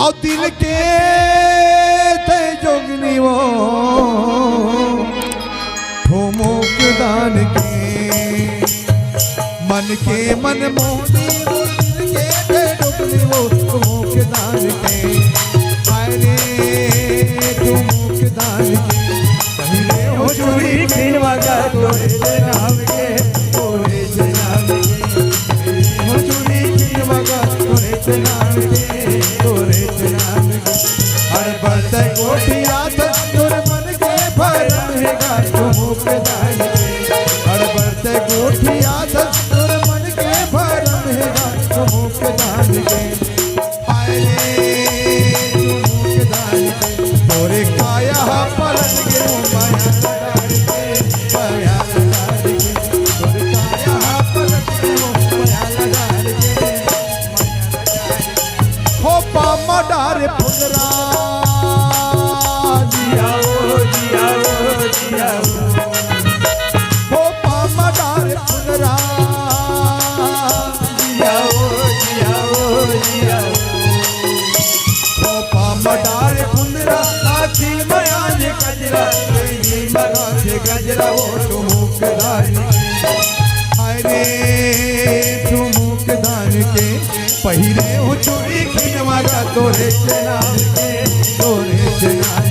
और दिल के ते जोगनी वो ठोमोक दान के मन के मन मोहनी वो दिल के ते जोगनी वो ठोमोक दान के हाय रे ठोमोक दान के पहले हो चोरी खिनवा का तोरे नाम के तोरे नाम के हो चोरी खिनवा का तोरे नाम के तोरे नाम के हर बरते कोठिया तोर मन के भरम है गा ठोमोक दान के हर बरते कोठिया तोर मन के भरम है गा ठोमोक दान के हाय रे ठोमोक दान के तोरे काया पलट के माया डाल के माया डाल के तोरे काया पलट के माया डाल के हो पामा डारे फुलरा जिया हो पामा डारे फुलरा जिया हो पामा डारे फुलरा आखी माया ने गजरा तेरी मरा से गजरा हो ठुमुक दान हाय रे ठुमुक दान के पहिरे हो चोरी खिनवा का तोरे नाम के तोरे नाम